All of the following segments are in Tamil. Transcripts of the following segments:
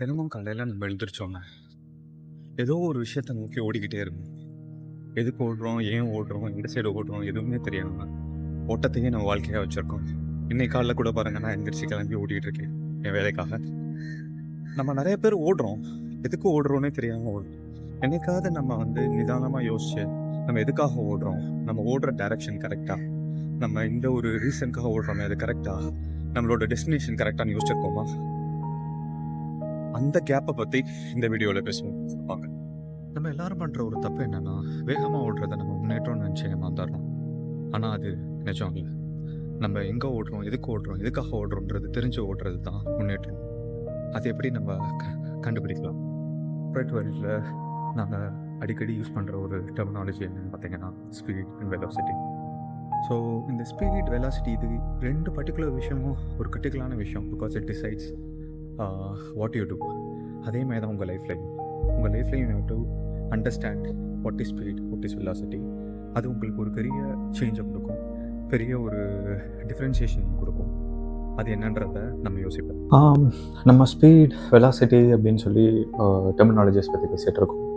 தினமும் காலையில் நம்ம எழுந்திரிச்சோங்க ஏதோ ஒரு விஷயத்தை நோக்கி ஓடிக்கிட்டே இருக்கும். எதுக்கு ஓடுறோம், ஏன் ஓடுறோம், எந்த சைடு ஓடுறோம் எதுவுமே தெரியாம ஓட்டத்தையே நம்ம வாழ்க்கையாக வச்சுருக்கோம். இன்னைக்கு காலையில் கூட பாருங்க, நான் எந்திரிச்சு கிளம்பி ஓடிக்கிட்டு இருக்கேன் என் வேலைக்காக. நம்ம நிறைய பேர் ஓடுறோம், எதுக்கு ஓடுறோன்னே தெரியாமல் ஓடுறோம். என்னைக்காவது நம்ம நிதானமாக யோசிச்சு நம்ம எதுக்காக ஓடுறோம், நம்ம ஓடுற டைரக்ஷன் கரெக்டாக, நம்ம இந்த ஒரு ரீசனுக்காக ஓடுறோமே அது கரெக்டாக, நம்மளோட டெஸ்டினேஷன் கரெக்டானு யோசிச்சிருக்கோமா? அந்த கேப்பை பற்றி இந்த வீடியோவில் பேசுவோம் வாங்க. நம்ம எல்லாரும் பண்ணுற ஒரு தப்பு என்னன்னா, வேகமாக ஓடுறத நம்ம முன்னேற்றம்னு நினச்சி ஏமாந்துடுறோம். ஆனால் அது நிஜம் இல்லை. நம்ம எங்கே ஓடுறோம், எதுக்கு ஓடுறோம், எதுக்காக ஓடுறோன்றது தெரிஞ்சு ஓடுறது தான் முன்னேற்றம். அது எப்படி நம்ம கண்டுபிடிக்கலாம்? ரைட் வழியில் நாங்கள் அடிக்கடி யூஸ் பண்ணுற ஒரு டெர்மினாலஜி என்னன்னு பார்த்தீங்கன்னா ஸ்பீட் அண்ட் வெலாசிட்டி. ஸோ இந்த ஸ்பீட் வெலாசிட்டி இது ரெண்டு பர்டிகுலர் விஷயமும் ஒரு கிரிட்டிக்கலான விஷயம். Because it decides what you do. அதே மாதிரி தான் உங்கள் லைஃப்லையும் you have to understand what is speed, what is velocity. அது உங்களுக்கு ஒரு பெரிய சேஞ்சை கொடுக்கும், பெரிய ஒரு டிஃப்ரென்சியேஷன் கொடுக்கும். அது என்னன்றதை நம்ம யோசிப்போம். நம்ம ஸ்பீட் வெலாசிட்டி அப்படின்னு சொல்லி டெர்மினாலஜிஸ் பற்றி பேசிகிட்டு இருக்கோம்.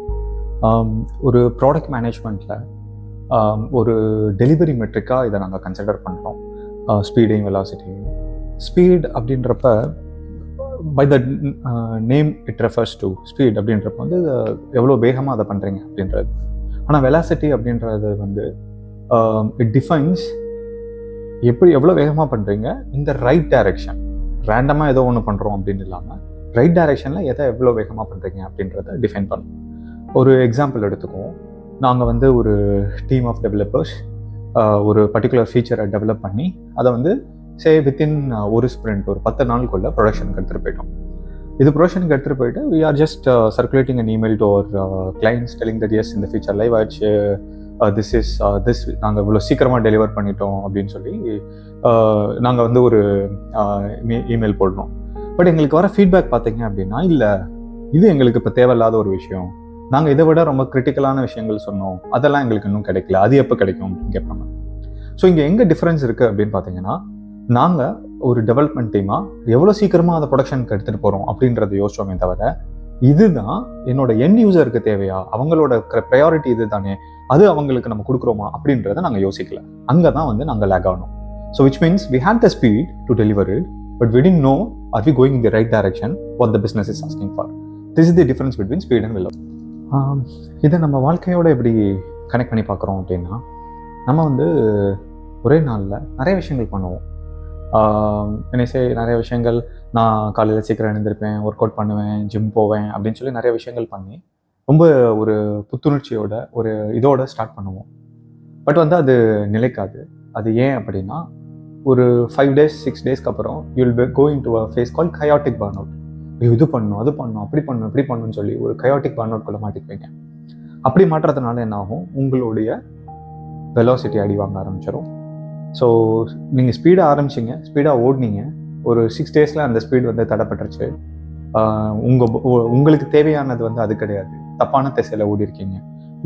ஒரு ப்ராடக்ட் மேனேஜ்மெண்ட்டில் ஒரு டெலிவரி மெட்ரிக்காக இதை நாங்கள் கன்சிடர் பண்ணுறோம், ஸ்பீடையும் வெலாசிட்டியும். ஸ்பீட் அப்படின்றப்ப by the name it refers to speed அப்படின்றப்ப எவ்வளோ வேகமாக அதை பண்ணுறீங்க அப்படின்றது. ஆனால் வெலாசிட்டி அப்படின்றது இட் டிஃபைன்ஸ் எவ்வளோ வேகமாக பண்ணுறீங்க இந்த ரைட் டைரக்ஷன். ரேண்டமாக ஏதோ ஒன்று பண்ணுறோம் அப்படின்னு இல்லாமல் ரைட் டைரக்ஷனில் எவ்வளோ வேகமாக பண்ணுறீங்க அப்படின்றத டிஃபைன் பண்ணும். ஒரு எக்ஸாம்பிள் எடுத்துக்குவோம். நாங்கள் ஒரு டீம் ஆஃப் டெவலப்பர்ஸ் ஒரு பர்டிகுலர் ஃபீச்சரை டெவலப் பண்ணி அதை வித்தின் ஒரு ஸ்ப்ரிண்ட், ஒரு 10 நாளுக்குள்ள ப்ரொடக்ஷனுக்கு எடுத்துகிட்டு போயிட்டோம். இது ப்ரொடக்ஷனுக்கு எடுத்துகிட்டு போயிட்டு we are just circulating an email to our clients telling that yes, இந்த ஃபீச்சர் லைவ் ஆச்சு, this நாங்கள் இவ்வளோ சீக்கிரமாக டெலிவர் பண்ணிட்டோம் அப்படின்னு சொல்லி நாங்கள் ஒரு இமெயில் போடணும். பட் எங்களுக்கு வர ஃபீட்பேக் பார்த்தீங்க அப்படின்னா, இல்லை இது எங்களுக்கு இப்போ தேவையில்லாத ஒரு விஷயம், நாங்கள் இதை விட ரொம்ப கிரிட்டிக்கலான விஷயங்கள் சொன்னோம், அதெல்லாம் எங்களுக்கு இன்னும் கிடைக்கல, அது எப்போ கிடைக்கும் அப்படின்னு கேட்பாங்க. ஸோ இங்கே எங்கே டிஃப்ரென்ஸ் இருக்குது அப்படின்னு பார்த்தீங்கன்னா, நாங்கள் ஒரு டெவலப்மெண்ட் டீமாக எவ்வளோ சீக்கிரமாக அதை ப்ரொடக்ஷனுக்கு எடுத்துகிட்டு போகிறோம் அப்படின்றத யோசிச்சோமே தவிர, இதுதான் என்னோட எண்ட் யூசருக்கு தேவையா, அவங்களோட ப்ரையாரிட்டி இது தானே, அது அவங்களுக்கு நம்ம கொடுக்குறோமா அப்படின்றத நாங்கள் யோசிக்கல. அங்கே தான் நாங்கள் லேக் ஆகணும். So which means we had the speed to deliver it, but we didn't know are we going in the right direction, what the business is asking for. This is the difference between speed and velocity. இதை நம்ம வாழ்க்கையோட எப்படி கனெக்ட் பண்ணி பார்க்குறோம் அப்படின்னா, நம்ம ஒரே நாளில் நிறைய விஷயங்கள் பண்ணுவோம். நிறைய விஷயங்கள், நான் காலையில் சீக்கிரம் எழுந்திருப்பேன், ஒர்க் அவுட் பண்ணுவேன், ஜிம் போவேன் அப்படின்னு சொல்லி நிறைய விஷயங்கள் பண்ணி ரொம்ப ஒரு புத்துணர்ச்சியோட ஒரு இதோட ஸ்டார்ட் பண்ணுவோம். பட் அது நிலைக்காது. அது ஏன் அப்படின்னா, ஒரு 5 days 6 daysக்கு அப்புறம் you will go into a phase call chaotic burn out. இது பண்ணணும், அது பண்ணணும், அப்படி பண்ணணும், இப்படி பண்ணணும்னு சொல்லி ஒரு கயாட்டிக் பர்ன் அவுட்குள்ளே மாட்டிக்குவீங்க. அப்படி மாட்டுறதுனால என்ன ஆகும், உங்களுடைய வெலாசிட்டி அடி வாங்க ஆரம்பிச்சிடும். ஸோ நீங்கள் ஸ்பீடாக ஆரம்பிச்சிங்க, ஸ்பீடாக ஓடினீங்க, ஒரு 6 daysல அந்த ஸ்பீடு தடைப்பட்டுருச்சு. உங்களுக்கு தேவையானது அது கிடையாது, தப்பான திசையில் ஓடி இருக்கீங்க.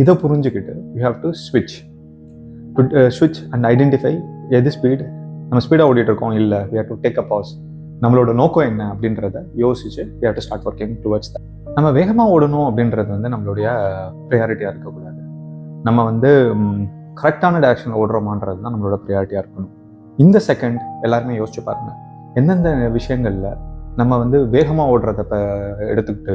இதை புரிஞ்சுக்கிட்டு யூ ஹாவ் டு ஸ்விட்ச் அண்ட் ஐடென்டிஃபை எது ஸ்பீடு, நம்ம ஸ்பீடாக ஓடிட்டு இருக்கோம், இல்லை we have to take a pause, நம்மளோட நோக்கம் என்ன அப்படின்றத யோசிச்சு we have to start working towards that. நம்ம வேகமாக ஓடணும் அப்படின்றது நம்மளுடைய ப்ரையாரிட்டியாக இருக்கக்கூடாது. நம்ம கரெக்டான டைரக்ஷனில் ஓடுறோமான்றது தான் நம்மளோட ப்ரையாரிட்டியாக இருக்கணும். இந்த செகண்ட் எல்லாருமே யோசிச்சு பாருங்கள், எந்தெந்த விஷயங்களில் நம்ம வேகமாக ஓடுறத எடுத்துக்கிட்டு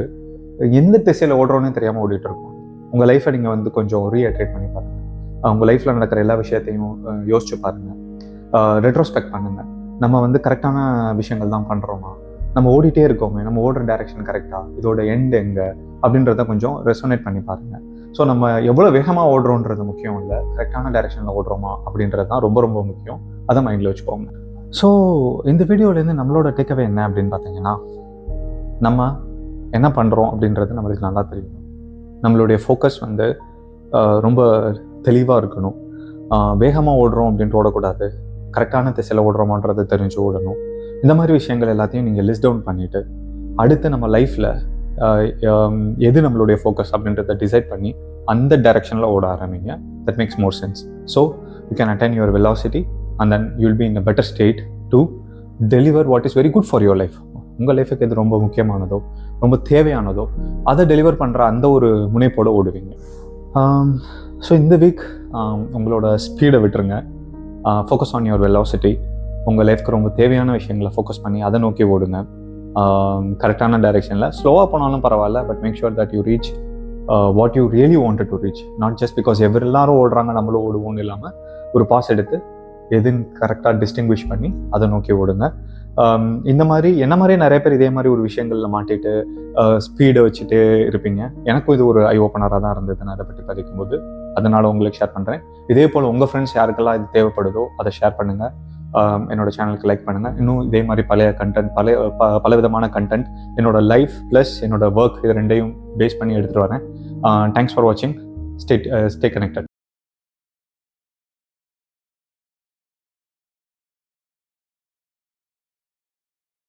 எந்த திசையில் ஓடுறோன்னே தெரியாமல் ஓடிட்டு இருக்கோம். உங்கள் லைஃப்பை நீங்கள் கொஞ்சம் ரீஅட்ரேட் பண்ணி பாருங்கள். உங்கள் லைஃப்பில் நடக்கிற எல்லா விஷயத்தையும் யோசிச்சு பாருங்கள், ரெட்ரோஸ்பெக்ட் பண்ணுங்கள். நம்ம கரெக்டான விஷயங்கள் தான் பண்ணுறோமா, நம்ம ஓடிட்டே இருக்கோமே, நம்ம ஓடுற டைரக்ஷன் கரெக்டாக, இதோட எண்ட் எங்கே அப்படின்றத கொஞ்சம் ரெசோனேட் பண்ணி பாருங்கள். ஸோ நம்ம எவ்வளோ வேகமாக ஓடுறோன்றது முக்கியம் இல்லை, கரெக்டான டைரக்ஷனில் ஓடுறோமா அப்படின்றது தான் ரொம்ப ரொம்ப முக்கியம். அதை மைண்டில் வச்சுக்கோங்க. ஸோ இந்த வீடியோலேருந்து நம்மளோட டேக்அவே என்ன அப்படின்னு பார்த்தீங்கன்னா, நம்ம என்ன பண்ணுறோம் அப்படின்றது நம்மளுக்கு நல்லா தெரியும். நம்மளுடைய ஃபோக்கஸ் ரொம்ப தெளிவாக இருக்கணும். வேகமாக ஓடுறோம் அப்படின்ட்டு ஓடக்கூடாது, கரெக்டான திசையில் ஓடுறோமான்றதை தெரிஞ்சு ஓடணும். இந்த மாதிரி விஷயங்கள் எல்லாத்தையும் நீங்கள் லிஸ்ட் டவுன் பண்ணிவிட்டு, அடுத்து நம்ம லைஃப்பில் எது நம்மளுடைய ஃபோக்கஸ் அப்படின்றத டிசைட் பண்ணி அந்த டைரக்ஷனில் ஓட ஆரம்பிங்க. That makes more sense. So you can attain your velocity and then you will be in a better state to deliver what is very good for your life. உங்கள் லைஃபுக்கு எது ரொம்ப முக்கியமானதோ ரொம்ப தேவையானதோ அதை டெலிவர் பண்ணுற அந்த ஒரு முனைப்போடு ஓடுவீங்க. ஸோ இந்த வீக் உங்களோட ஸ்பீடை விட்டுருங்க. Focus on your velocity. உங்கள் லைஃப்க்கு ரொம்ப தேவையான விஷயங்களை ஃபோக்கஸ் பண்ணி அதை நோக்கி ஓடுங்க. கரெக்டான டைரெக்ஷனில் ஸ்லோவாக போனாலும் பரவாயில்ல, but make sure that you reach what you really wanted to reach. Not just because எல்லாரும் ஓடுறாங்க நம்மளும் ஓடுவோம்னு இல்லாமல் ஒரு பாஸ் எடுத்து எதுன்னு கரெக்டாக டிஸ்டிங்விஷ் பண்ணி அதை நோக்கி ஓடுங்க. இந்த மாதிரி என்ன மாதிரியே நிறைய பேர் இதே மாதிரி ஒரு விஷயங்களில் மாட்டிட்டு ஸ்பீடை வச்சுட்டு இருப்பீங்க. எனக்கும் இது ஒரு ஐ ஓப்பனராக தான் இருந்தது நான் அதை பற்றி படிக்கும்போது. அதனால் உங்களுக்கு ஷேர் பண்ணுறேன். இதே போல் உங்கள் ஃப்ரெண்ட்ஸ் யாருக்கெல்லாம் இது தேவைப்படுதோ அதை ஷேர் பண்ணுங்கள். என்னோட சேனலுக்கு லைக் பண்ணுங்கள். இன்னும் இதே மாதிரி பழைய கண்டென்ட் பல விதமான கண்டென்ட் என்னோட லைஃப் ப்ளஸ் என்னோட ஒர்க் இது ரெண்டையும் பேஸ் பண்ணி எடுத்துகிட்டு வரேன். தேங்க்ஸ் ஃபார் வாட்சிங். Stay connected.